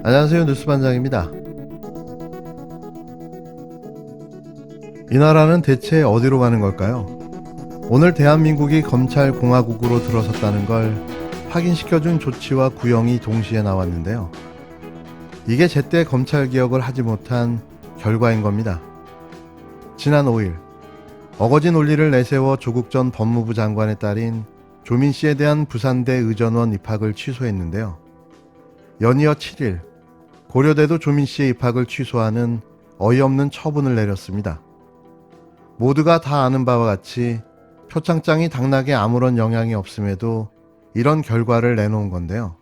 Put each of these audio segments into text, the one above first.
안녕하세요. 뉴스반장입니다. 이 나라는 대체 어디로 가는 걸까요? 오늘 대한민국이 검찰공화국으로 들어섰다는 걸 확인시켜준 조치와 구형이 동시에 나왔는데요. 이게 제때 검찰개혁을 하지 못한 결과인 겁니다. 지난 5일 어거지 논리를 내세워 조국 전 법무부 장관의 딸인 조민 씨에 대한 부산대 의전원 입학을 취소했는데요. 연이어 7일 고려대도 조민 씨의 입학을 취소하는 어이없는 처분을 내렸습니다. 모두가 다 아는 바와 같이 표창장이 당락에 아무런 영향이 없음에도 이런 결과를 내놓은 건데요.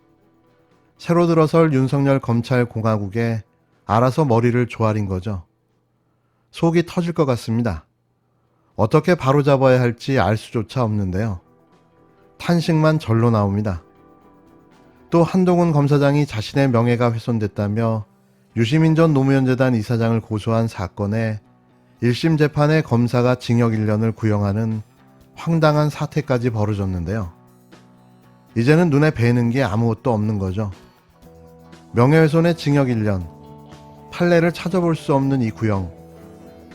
새로 들어설 윤석열 검찰공화국에 알아서 머리를 조아린 거죠. 속이 터질 것 같습니다. 어떻게 바로잡아야 할지 알 수조차 없는데요. 탄식만 절로 나옵니다. 또 한동훈 검사장이 자신의 명예가 훼손됐다며 유시민 전 노무현재단 이사장을 고소한 사건에 1심 재판에 검사가 징역 1년을 구형하는 황당한 사태까지 벌어졌는데요. 이제는 눈에 뵈는 게 아무것도 없는 거죠. 명예훼손의 징역 1년, 판례를 찾아볼 수 없는 이 구형.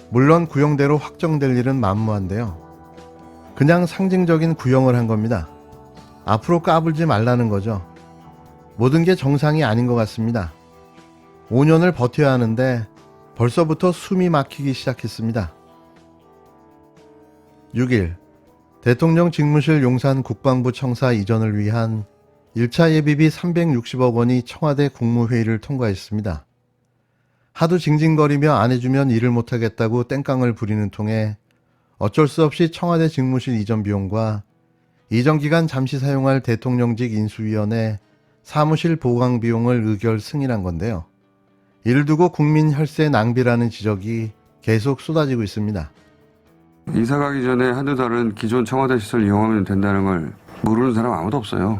물론 구형대로 확정될 일은 만무한데요. 그냥 상징적인 구형을 한 겁니다. 앞으로 까불지 말라는 거죠. 모든 게 정상이 아닌 것 같습니다. 5년을 버텨야 하는데 벌써부터 숨이 막히기 시작했습니다. 6일 대통령 직무실 용산 국방부 청사 이전을 위한 1차 예비비 360억 원이 청와대 국무회의를 통과했습니다. 하도 징징거리며 안 해주면 일을 못하겠다고 땡깡을 부리는 통에 어쩔 수 없이 청와대 직무실 이전 비용과 이전 기간 잠시 사용할 대통령직 인수위원회 사무실 보강 비용을 의결 승인한 건데요. 이를 두고 국민 혈세 낭비라는 지적이 계속 쏟아지고 있습니다. 이사 가기 전에 한두 달은 기존 청와대 시설 이용하면 된다는 걸 모르는 사람 아무도 없어요.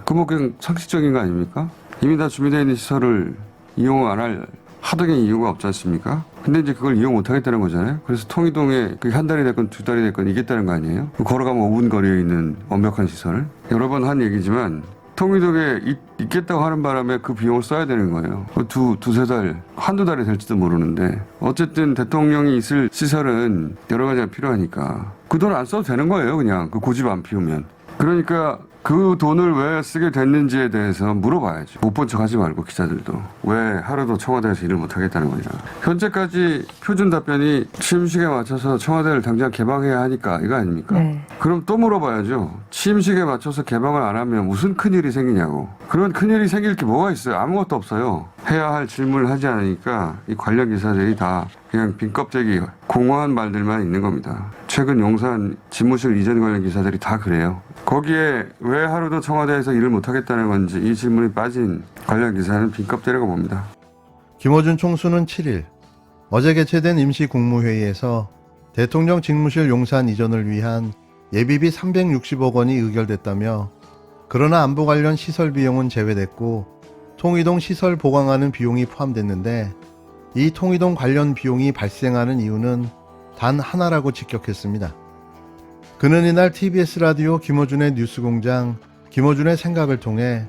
그뭐 그냥 상식적인 거 아닙니까? 이미 다 준비되어 있는 시설을 이용 안 할 하등의 이유가 없지 않습니까? 근데 이제 그걸 이용 못 하겠다는 거잖아요. 그래서 통이동에 그게 한 달이 됐건 두 달이 됐건 이겠다는 거 아니에요? 걸어가면 5분 거리에 있는 완벽한 시설. 여러 번 한 얘기지만 통이동에 있겠다고 하는 바람에 그 비용을 써야 되는 거예요. 두세 달, 한두 달이 될지도 모르는데 어쨌든 대통령이 있을 시설은 여러 가지가 필요하니까 그 돈 안 써도 되는 거예요. 그냥 그 고집 안 피우면. 그러니까 그 돈을 왜 쓰게 됐는지에 대해서 물어봐야죠. 못 본 척 하지 말고 기자들도. 왜 하루도 청와대에서 일을 못 하겠다는 거냐. 현재까지 표준 답변이 취임식에 맞춰서 청와대를 당장 개방해야 하니까 이거 아닙니까? 네. 그럼 또 물어봐야죠. 취임식에 맞춰서 개방을 안 하면 무슨 큰일이 생기냐고. 그런 큰일이 생길 게 뭐가 있어요? 아무것도 없어요. 해야 할 질문을 하지 않으니까 이 관련 기사들이 다 그냥 빈 껍데기 공허한 말들만 있는 겁니다. 최근 용산 집무실 이전 관련 기사들이 다 그래요. 거기에 왜 하루도 청와대에서 일을 못하겠다는 건지 이 질문이 빠진 관련 기사는 빈 껍데기라고 봅니다. 김어준 총수는 7일 어제 개최된 임시국무회의에서 대통령 직무실 용산 이전을 위한 예비비 360억 원이 의결됐다며 그러나 안보 관련 시설 비용은 제외됐고 통이동 시설 보강하는 비용이 포함됐는데 이 통이동 관련 비용이 발생하는 이유는 단 하나라고 직격했습니다. 그는 이날 TBS 라디오 김어준의 뉴스공장 김어준의 생각을 통해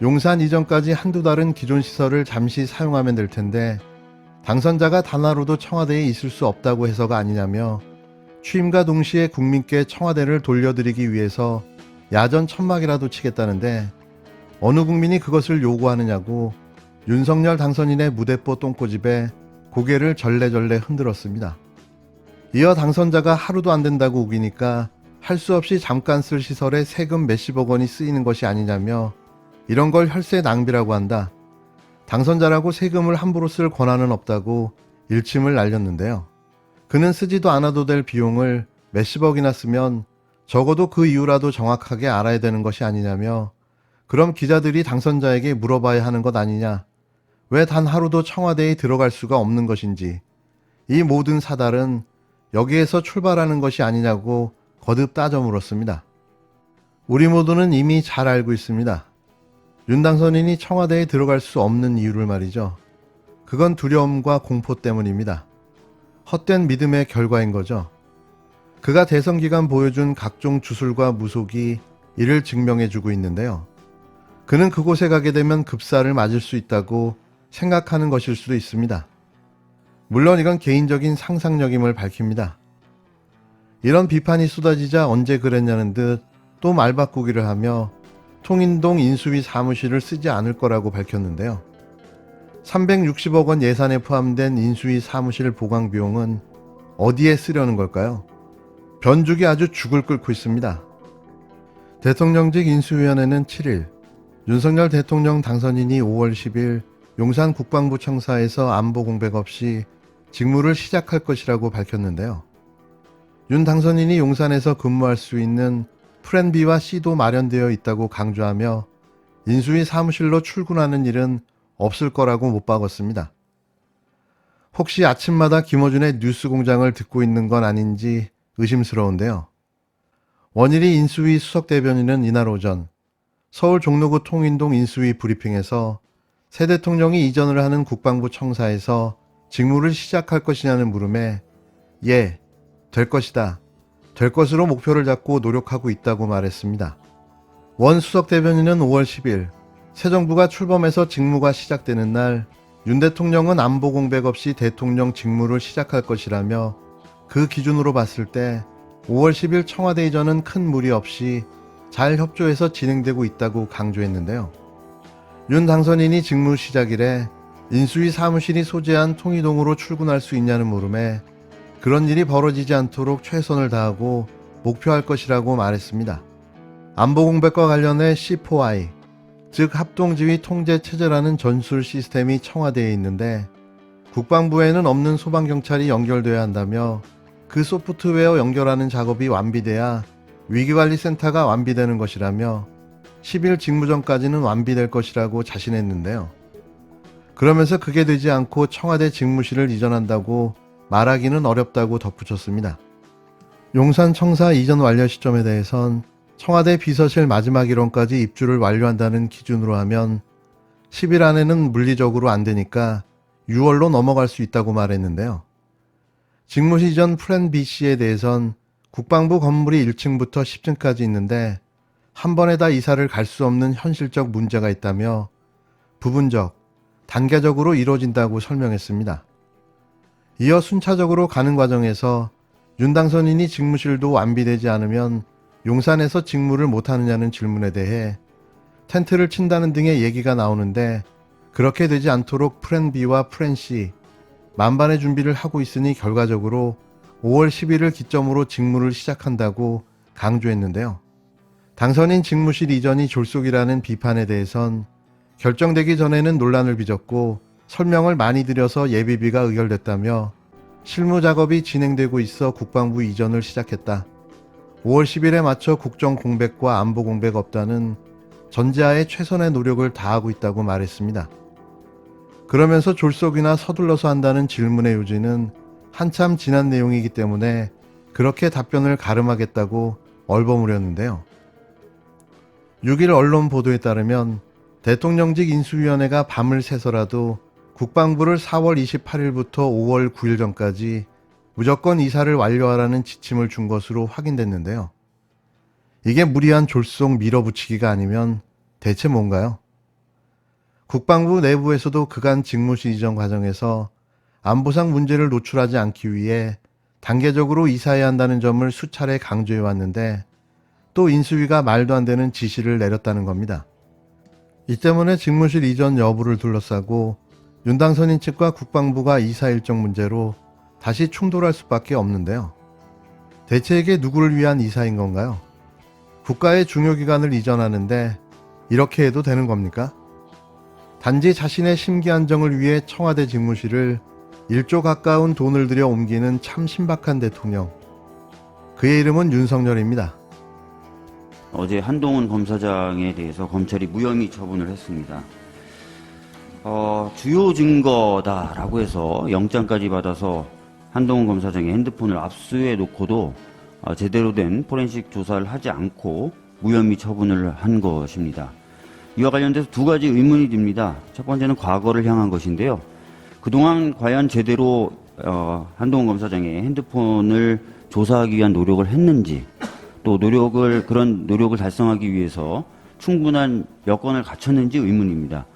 용산 이전까지 한두 달은 기존 시설을 잠시 사용하면 될 텐데 당선자가 단 하루도 청와대에 있을 수 없다고 해서가 아니냐며 취임과 동시에 국민께 청와대를 돌려드리기 위해서 야전 천막이라도 치겠다는데 어느 국민이 그것을 요구하느냐고 윤석열 당선인의 무대뽀 똥꼬집에 고개를 절레절레 흔들었습니다. 이어 당선자가 하루도 안 된다고 우기니까 할 수 없이 잠깐 쓸 시설에 세금 몇십억 원이 쓰이는 것이 아니냐며 이런 걸 혈세 낭비라고 한다. 당선자라고 세금을 함부로 쓸 권한은 없다고 일침을 날렸는데요. 그는 쓰지도 않아도 될 비용을 몇십억이나 쓰면 적어도 그 이유라도 정확하게 알아야 되는 것이 아니냐며 그럼 기자들이 당선자에게 물어봐야 하는 것 아니냐. 왜 단 하루도 청와대에 들어갈 수가 없는 것인지 이 모든 사달은 여기에서 출발하는 것이 아니냐고 거듭 따져 물었습니다. 우리 모두는 이미 잘 알고 있습니다. 윤 당선인이 청와대에 들어갈 수 없는 이유를 말이죠. 그건 두려움과 공포 때문입니다. 헛된 믿음의 결과인 거죠. 그가 대선 기간 보여준 각종 주술과 무속이 이를 증명해주고 있는데요. 그는 그곳에 가게 되면 급사를 맞을 수 있다고 생각하는 것일 수도 있습니다. 물론 이건 개인적인 상상력임을 밝힙니다. 이런 비판이 쏟아지자 언제 그랬냐는 듯 또 말바꾸기를 하며 통인동 인수위 사무실을 쓰지 않을 거라고 밝혔는데요. 360억 원 예산에 포함된 인수위 사무실 보강 비용은 어디에 쓰려는 걸까요? 변죽이 아주 죽을 끓고 있습니다. 대통령직 인수위원회는 7일 윤석열 대통령 당선인이 5월 10일 용산 국방부 청사에서 안보 공백 없이 직무를 시작할 것이라고 밝혔는데요. 윤 당선인이 용산에서 근무할 수 있는 플랜 B와 C도 마련되어 있다고 강조하며 인수위 사무실로 출근하는 일은 없을 거라고 못 박았습니다. 혹시 아침마다 김어준의 뉴스공장을 듣고 있는 건 아닌지 의심스러운데요. 원일이 인수위 수석대변인은 이날 오전 서울 종로구 통인동 인수위 브리핑에서 새 대통령이 이전을 하는 국방부 청사에서 직무를 시작할 것이냐는 물음에 예, 될 것이다. 될 것으로 목표를 잡고 노력하고 있다고 말했습니다. 원 수석대변인은 5월 10일 새 정부가 출범해서 직무가 시작되는 날 윤 대통령은 안보 공백 없이 대통령 직무를 시작할 것이라며 그 기준으로 봤을 때 5월 10일 청와대 이전은 큰 무리 없이 잘 협조해서 진행되고 있다고 강조했는데요. 윤 당선인이 직무 시작일에 인수위 사무실이 소재한 통이동으로 출근할 수 있냐는 물음에 그런 일이 벌어지지 않도록 최선을 다하고 목표할 것이라고 말했습니다. 안보 공백과 관련해 C4I, 즉 합동지휘 통제체제라는 전술 시스템이 청와대에 있는데 국방부에는 없는 소방경찰이 연결돼야 한다며 그 소프트웨어 연결하는 작업이 완비돼야 위기관리센터가 완비되는 것이라며 10일 직무 전까지는 완비될 것이라고 자신했는데요. 그러면서 그게 되지 않고 청와대 직무실을 이전한다고 말하기는 어렵다고 덧붙였습니다. 용산 청사 이전 완료 시점에 대해선 청와대 비서실 마지막 일원까지 입주를 완료한다는 기준으로 하면 10일 안에는 물리적으로 안 되니까 6월로 넘어갈 수 있다고 말했는데요. 직무실 이전 플랜 BC에 대해선 국방부 건물이 1층부터 10층까지 있는데 한 번에 다 이사를 갈 수 없는 현실적 문제가 있다며 부분적, 단계적으로 이루어진다고 설명했습니다. 이어 순차적으로 가는 과정에서 윤 당선인이 직무실도 완비되지 않으면 용산에서 직무를 못하느냐는 질문에 대해 텐트를 친다는 등의 얘기가 나오는데 그렇게 되지 않도록 플랜 B와 플랜 C 만반의 준비를 하고 있으니 결과적으로 5월 10일을 기점으로 직무를 시작한다고 강조했는데요. 당선인 직무실 이전이 졸속이라는 비판에 대해선 결정되기 전에는 논란을 빚었고 설명을 많이 드려서 예비비가 의결됐다며 실무 작업이 진행되고 있어 국방부 이전을 시작했다. 5월 10일에 맞춰 국정 공백과 안보 공백 없다는 전제하에 최선의 노력을 다하고 있다고 말했습니다. 그러면서 졸속이나 서둘러서 한다는 질문의 요지는 한참 지난 내용이기 때문에 그렇게 답변을 가름하겠다고 얼버무렸는데요. 6일 언론 보도에 따르면 대통령직 인수위원회가 밤을 새서라도 국방부를 4월 28일부터 5월 9일 전까지 무조건 이사를 완료하라는 지침을 준 것으로 확인됐는데요. 이게 무리한 졸속 밀어붙이기가 아니면 대체 뭔가요? 국방부 내부에서도 그간 직무실 이전 과정에서 안보상 문제를 노출하지 않기 위해 단계적으로 이사해야 한다는 점을 수차례 강조해 왔는데 또 인수위가 말도 안 되는 지시를 내렸다는 겁니다. 이 때문에 직무실 이전 여부를 둘러싸고 윤 당선인 측과 국방부가 이사 일정 문제로 다시 충돌할 수밖에 없는데요. 대체 이게 누구를 위한 이사인 건가요? 국가의 중요기관을 이전하는데 이렇게 해도 되는 겁니까? 단지 자신의 심기 안정을 위해 청와대 직무실을 1조 가까운 돈을 들여 옮기는 참 신박한 대통령. 그의 이름은 윤석열입니다. 어제 한동훈 검사장에 대해서 검찰이 무혐의 처분을 했습니다. 주요 증거다라고 해서 영장까지 받아서 한동훈 검사장의 핸드폰을 압수해 놓고도 제대로 된 포렌식 조사를 하지 않고 무혐의 처분을 한 것입니다. 이와 관련돼서 두 가지 의문이 듭니다. 첫 번째는 과거를 향한 것인데요. 그동안 과연 제대로 한동훈 검사장의 핸드폰을 조사하기 위한 노력을 했는지, 또 그런 노력을 달성하기 위해서 충분한 여건을 갖췄는지 의문입니다.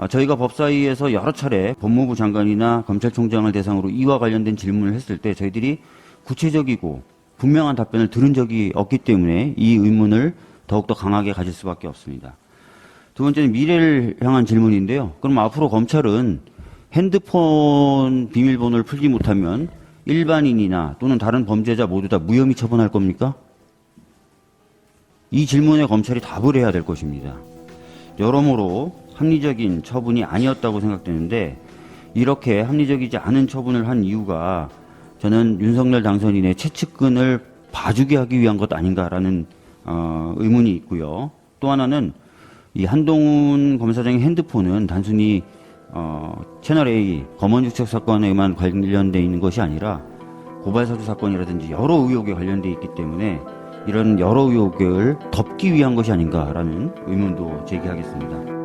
저희가 법사위에서 여러 차례 법무부 장관이나 검찰총장을 대상으로 이와 관련된 질문을 했을 때 저희들이 구체적이고 분명한 답변을 들은 적이 없기 때문에 이 의문을 더욱더 강하게 가질 수밖에 없습니다. 두 번째는 미래를 향한 질문인데요. 그럼 앞으로 검찰은 핸드폰 비밀번호를 풀지 못하면 일반인이나 또는 다른 범죄자 모두 다 무혐의 처분할 겁니까? 이 질문에 검찰이 답을 해야 될 것입니다. 여러모로 합리적인 처분이 아니었다고 생각되는데 이렇게 합리적이지 않은 처분을 한 이유가 저는 윤석열 당선인의 최측근을 봐주게 하기 위한 것 아닌가라는 의문이 있고요. 또 하나는 이 한동훈 검사장의 핸드폰은 단순히 채널A 검언유착 사건에만 관련되어 있는 것이 아니라 고발사주 사건이라든지 여러 의혹에 관련되어 있기 때문에 이런 여러 의혹을 덮기 위한 것이 아닌가라는 의문도 제기하겠습니다.